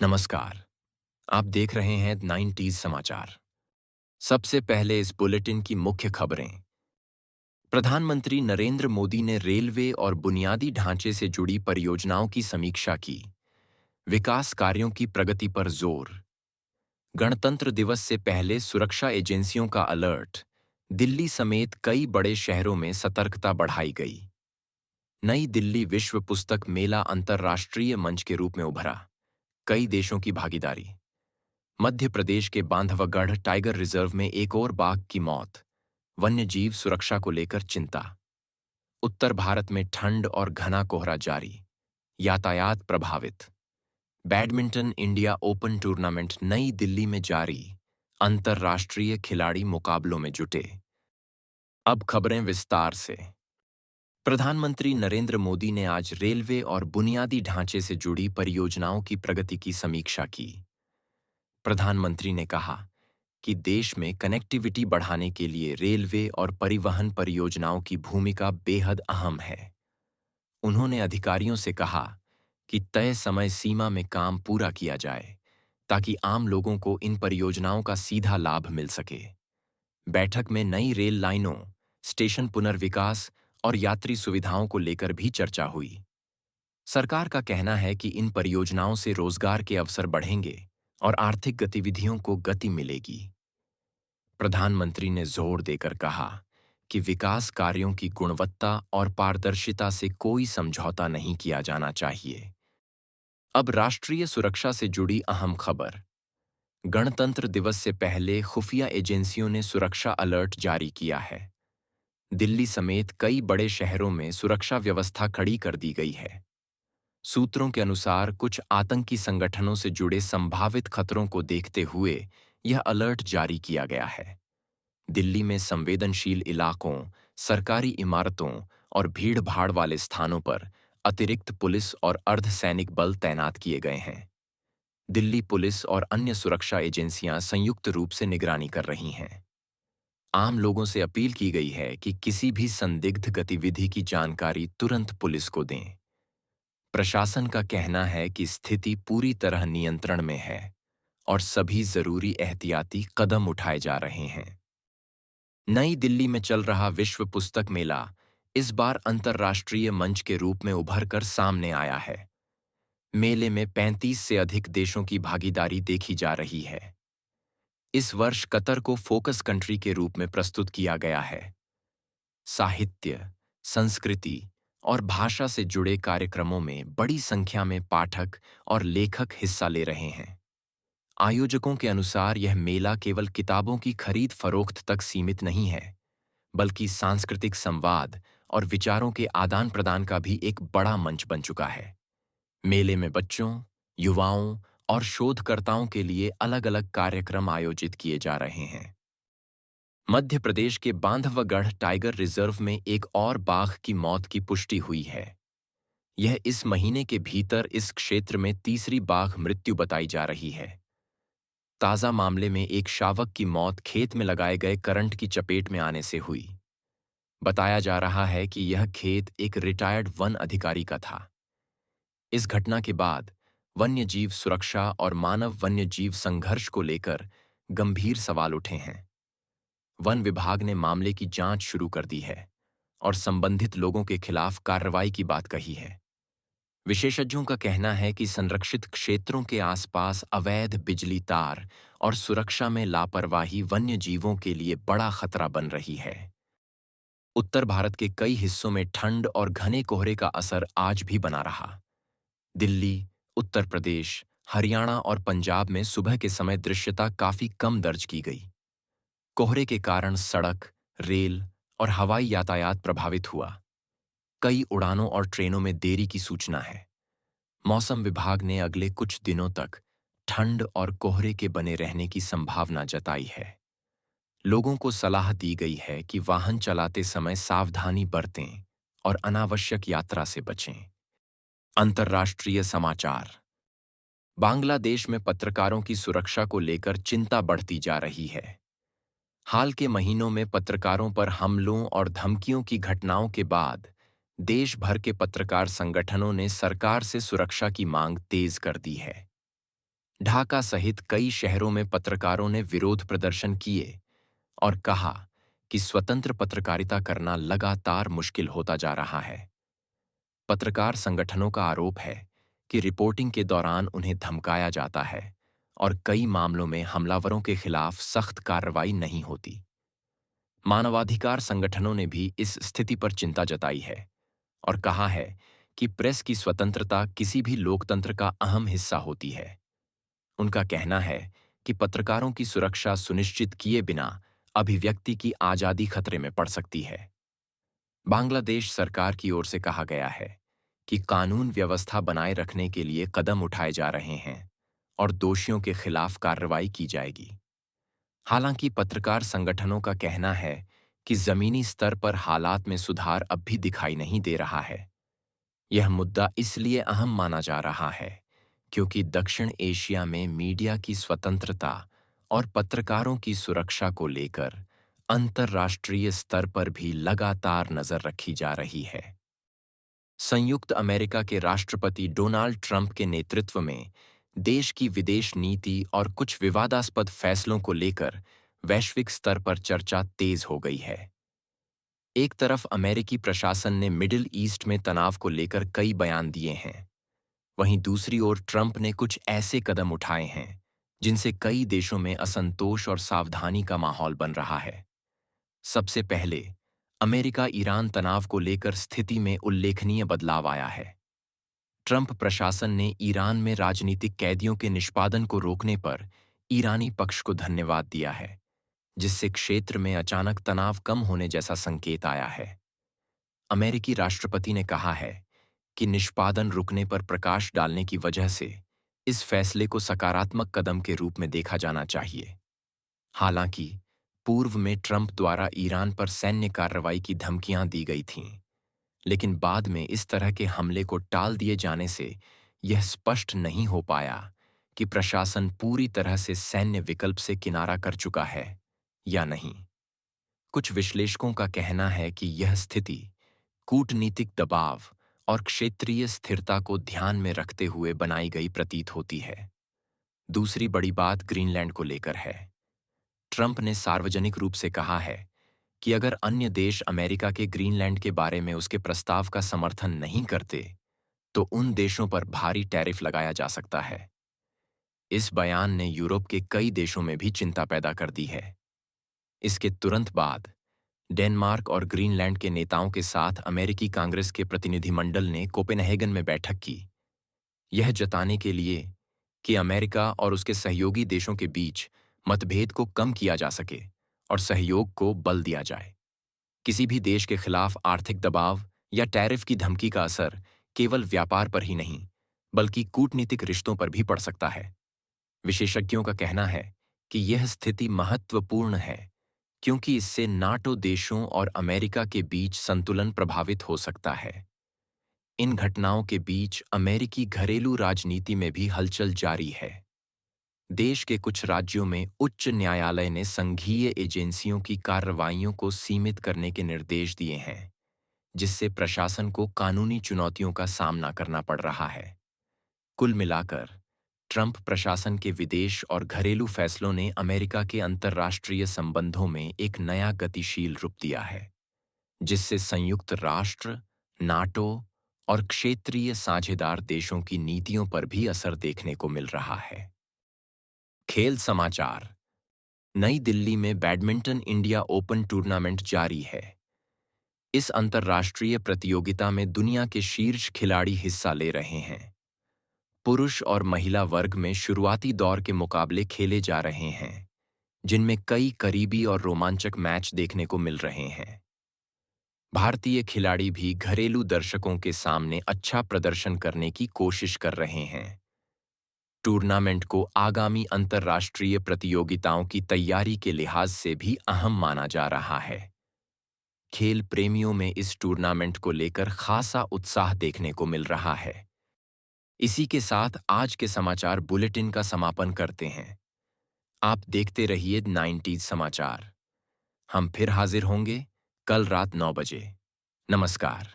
नमस्कार। आप देख रहे हैं 90s समाचार। सबसे पहले इस बुलेटिन की मुख्य खबरें। प्रधानमंत्री नरेंद्र मोदी ने रेलवे और बुनियादी ढांचे से जुड़ी परियोजनाओं की समीक्षा की। विकास कार्यों की प्रगति पर जोर। गणतंत्र दिवस से पहले सुरक्षा एजेंसियों का अलर्ट। दिल्ली समेत कई बड़े शहरों में सतर्कता बढ़ाई गई। नई दिल्ली विश्व पुस्तक मेला अंतर्राष्ट्रीय मंच के रूप में उभरा। कई देशों की भागीदारी। मध्य प्रदेश के बांधवगढ़ टाइगर रिजर्व में एक और बाघ की मौत। वन्य जीव सुरक्षा को लेकर चिंता। उत्तर भारत में ठंड और घना कोहरा जारी। यातायात प्रभावित। बैडमिंटन इंडिया ओपन टूर्नामेंट नई दिल्ली में जारी। अंतर्राष्ट्रीय खिलाड़ी मुकाबलों में जुटे। अब खबरें विस्तार से। प्रधानमंत्री नरेंद्र मोदी ने आज रेलवे और बुनियादी ढांचे से जुड़ी परियोजनाओं की प्रगति की समीक्षा की। प्रधानमंत्री ने कहा कि देश में कनेक्टिविटी बढ़ाने के लिए रेलवे और परिवहन परियोजनाओं की भूमिका बेहद अहम है। उन्होंने अधिकारियों से कहा कि तय समय सीमा में काम पूरा किया जाए ताकि आम लोगों को इन परियोजनाओं का सीधा लाभ मिल सके। बैठक में नई रेल लाइनों, स्टेशन पुनर्विकास और यात्री सुविधाओं को लेकर भी चर्चा हुई। सरकार का कहना है कि इन परियोजनाओं से रोजगार के अवसर बढ़ेंगे और आर्थिक गतिविधियों को गति मिलेगी। प्रधानमंत्री ने जोर देकर कहा कि विकास कार्यों की गुणवत्ता और पारदर्शिता से कोई समझौता नहीं किया जाना चाहिए। अब राष्ट्रीय सुरक्षा से जुड़ी अहम खबर। गणतंत्र दिवस से पहले खुफिया एजेंसियों ने सुरक्षा अलर्ट जारी किया है। दिल्ली समेत कई बड़े शहरों में सुरक्षा व्यवस्था कड़ी कर दी गई है। सूत्रों के अनुसार कुछ आतंकी संगठनों से जुड़े संभावित खतरों को देखते हुए यह अलर्ट जारी किया गया है। दिल्ली में संवेदनशील इलाकों, सरकारी इमारतों और भीड़-भाड़ वाले स्थानों पर अतिरिक्त पुलिस और अर्धसैनिक बल तैनात किए गए हैं। दिल्ली पुलिस और अन्य सुरक्षा एजेंसियां संयुक्त रूप से निगरानी कर रही हैं। आम लोगों से अपील की गई है कि किसी भी संदिग्ध गतिविधि की जानकारी तुरंत पुलिस को दें। प्रशासन का कहना है कि स्थिति पूरी तरह नियंत्रण में है और सभी जरूरी एहतियाती कदम उठाए जा रहे हैं। नई दिल्ली में चल रहा विश्व पुस्तक मेला इस बार अंतर्राष्ट्रीय मंच के रूप में उभर कर सामने आया है। मेले में 35 से अधिक देशों की भागीदारी देखी जा रही है। इस वर्ष कतर को फोकस कंट्री के रूप में प्रस्तुत किया गया है। साहित्य, संस्कृति और भाषा से जुड़े कार्यक्रमों में बड़ी संख्या में पाठक और लेखक हिस्सा ले रहे हैं। आयोजकों के अनुसार यह मेला केवल किताबों की खरीद फरोख्त तक सीमित नहीं है, बल्कि सांस्कृतिक संवाद और विचारों के आदान प्रदान का भी एक बड़ा मंच बन चुका है। मेले में बच्चों, युवाओं और शोधकर्ताओं के लिए अलग-अलग कार्यक्रम आयोजित किए जा रहे हैं। मध्य प्रदेश के बांधवगढ़ टाइगर रिजर्व में एक और बाघ की मौत की पुष्टि हुई है। यह इस महीने के भीतर इस क्षेत्र में तीसरी बाघ मृत्यु बताई जा रही है। ताजा मामले में एक शावक की मौत खेत में लगाए गए करंट की चपेट में आने से हुई। बताया जा रहा है कि यह खेत एक रिटायर्ड वन अधिकारी का था। इस घटना के बाद वन्य जीव सुरक्षा और मानव वन्य जीव संघर्ष को लेकर गंभीर सवाल उठे हैं। वन विभाग ने मामले की जांच शुरू कर दी है और संबंधित लोगों के खिलाफ कार्रवाई की बात कही है। विशेषज्ञों का कहना है कि संरक्षित क्षेत्रों के आसपास अवैध बिजली तार और सुरक्षा में लापरवाही वन्य जीवों के लिए बड़ा खतरा बन रही है। उत्तर भारत के कई हिस्सों में ठंड और घने कोहरे का असर आज भी बना रहा। दिल्ली, उत्तर प्रदेश, हरियाणा और पंजाब में सुबह के समय दृश्यता काफी कम दर्ज की गई। कोहरे के कारण सड़क, रेल और हवाई यातायात प्रभावित हुआ। कई उड़ानों और ट्रेनों में देरी की सूचना है। मौसम विभाग ने अगले कुछ दिनों तक ठंड और कोहरे के बने रहने की संभावना जताई है। लोगों को सलाह दी गई है कि वाहन चलाते समय सावधानी बरतें और अनावश्यक यात्रा से बचें। अंतर्राष्ट्रीय समाचार। बांग्लादेश में पत्रकारों की सुरक्षा को लेकर चिंता बढ़ती जा रही है। हाल के महीनों में पत्रकारों पर हमलों और धमकियों की घटनाओं के बाद देश भर के पत्रकार संगठनों ने सरकार से सुरक्षा की मांग तेज कर दी है। ढाका सहित कई शहरों में पत्रकारों ने विरोध प्रदर्शन किए और कहा कि स्वतंत्र पत्रकारिता करना लगातार मुश्किल होता जा रहा है। पत्रकार संगठनों का आरोप है कि रिपोर्टिंग के दौरान उन्हें धमकाया जाता है और कई मामलों में हमलावरों के खिलाफ सख्त कार्रवाई नहीं होती। मानवाधिकार संगठनों ने भी इस स्थिति पर चिंता जताई है और कहा है कि प्रेस की स्वतंत्रता किसी भी लोकतंत्र का अहम हिस्सा होती है। उनका कहना है कि पत्रकारों की सुरक्षा सुनिश्चित किए बिना अभिव्यक्ति की आज़ादी खतरे में पड़ सकती है। बांग्लादेश सरकार की ओर से कहा गया है कि कानून व्यवस्था बनाए रखने के लिए कदम उठाए जा रहे हैं और दोषियों के खिलाफ कार्रवाई की जाएगी। हालांकि पत्रकार संगठनों का कहना है कि जमीनी स्तर पर हालात में सुधार अब भी दिखाई नहीं दे रहा है। यह मुद्दा इसलिए अहम माना जा रहा है क्योंकि दक्षिण एशिया में मीडिया की स्वतंत्रता और पत्रकारों की सुरक्षा को लेकर अंतर्राष्ट्रीय स्तर पर भी लगातार नजर रखी जा रही है। संयुक्त अमेरिका के राष्ट्रपति डोनाल्ड ट्रंप के नेतृत्व में देश की विदेश नीति और कुछ विवादास्पद फैसलों को लेकर वैश्विक स्तर पर चर्चा तेज हो गई है। एक तरफ अमेरिकी प्रशासन ने मिडिल ईस्ट में तनाव को लेकर कई बयान दिए हैं, वहीं दूसरी ओर ट्रंप ने कुछ ऐसे कदम उठाए हैं जिनसे कई देशों में असंतोष और सावधानी का माहौल बन रहा है। सबसे पहले अमेरिका ईरान तनाव को लेकर स्थिति में उल्लेखनीय बदलाव आया है। ट्रंप प्रशासन ने ईरान में राजनीतिक कैदियों के निष्पादन को रोकने पर ईरानी पक्ष को धन्यवाद दिया है, जिससे क्षेत्र में अचानक तनाव कम होने जैसा संकेत आया है। अमेरिकी राष्ट्रपति ने कहा है कि निष्पादन रुकने पर प्रकाश डालने की वजह से इस फैसले को सकारात्मक कदम के रूप में देखा जाना चाहिए। हालांकि पूर्व में ट्रंप द्वारा ईरान पर सैन्य कार्रवाई की धमकियां दी गई थीं, लेकिन बाद में इस तरह के हमले को टाल दिए जाने से यह स्पष्ट नहीं हो पाया कि प्रशासन पूरी तरह से सैन्य विकल्प से किनारा कर चुका है या नहीं। कुछ विश्लेषकों का कहना है कि यह स्थिति कूटनीतिक दबाव और क्षेत्रीय स्थिरता को ध्यान में रखते हुए बनाई गई प्रतीत होती है। दूसरी बड़ी बात ग्रीनलैंड को लेकर है। ट्रंप ने सार्वजनिक रूप से कहा है कि अगर अन्य देश अमेरिका के ग्रीनलैंड के बारे में उसके प्रस्ताव का समर्थन नहीं करते, तो उन देशों पर भारी टैरिफ लगाया जा सकता है। इस बयान ने यूरोप के कई देशों में भी चिंता पैदा कर दी है। इसके तुरंत बाद डेनमार्क और ग्रीनलैंड के नेताओं के साथ अमेरिकी कांग्रेस के प्रतिनिधिमंडल ने कोपेनहेगन में बैठक की, यह जताने के लिए कि अमेरिका और उसके सहयोगी देशों के बीच मतभेद को कम किया जा सके और सहयोग को बल दिया जाए। किसी भी देश के खिलाफ आर्थिक दबाव या टैरिफ की धमकी का असर केवल व्यापार पर ही नहीं, बल्कि कूटनीतिक रिश्तों पर भी पड़ सकता है। विशेषज्ञों का कहना है कि यह स्थिति महत्वपूर्ण है क्योंकि इससे नाटो देशों और अमेरिका के बीच संतुलन प्रभावित हो सकता है। इन घटनाओं के बीच अमेरिकी घरेलू राजनीति में भी हलचल जारी है। देश के कुछ राज्यों में उच्च न्यायालय ने संघीय एजेंसियों की कार्रवाइयों को सीमित करने के निर्देश दिए हैं, जिससे प्रशासन को कानूनी चुनौतियों का सामना करना पड़ रहा है। कुल मिलाकर ट्रंप प्रशासन के विदेश और घरेलू फैसलों ने अमेरिका के अंतर्राष्ट्रीय संबंधों में एक नया गतिशील रूप दिया है, जिससे संयुक्त राष्ट्र, नाटो और क्षेत्रीय साझेदार देशों की नीतियों पर भी असर देखने को मिल रहा है। खेल समाचार। नई दिल्ली में बैडमिंटन इंडिया ओपन टूर्नामेंट जारी है। इस अंतर्राष्ट्रीय प्रतियोगिता में दुनिया के शीर्ष खिलाड़ी हिस्सा ले रहे हैं। पुरुष और महिला वर्ग में शुरुआती दौर के मुकाबले खेले जा रहे हैं, जिनमें कई करीबी और रोमांचक मैच देखने को मिल रहे हैं। भारतीय खिलाड़ी भी घरेलू दर्शकों के सामने अच्छा प्रदर्शन करने की कोशिश कर रहे हैं। टूर्नामेंट को आगामी अंतर्राष्ट्रीय प्रतियोगिताओं की तैयारी के लिहाज से भी अहम माना जा रहा है। खेल प्रेमियों में इस टूर्नामेंट को लेकर खासा उत्साह देखने को मिल रहा है। इसी के साथ आज के समाचार बुलेटिन का समापन करते हैं। आप देखते रहिए 90s समाचार। हम फिर हाजिर होंगे कल रात 9 बजे। नमस्कार।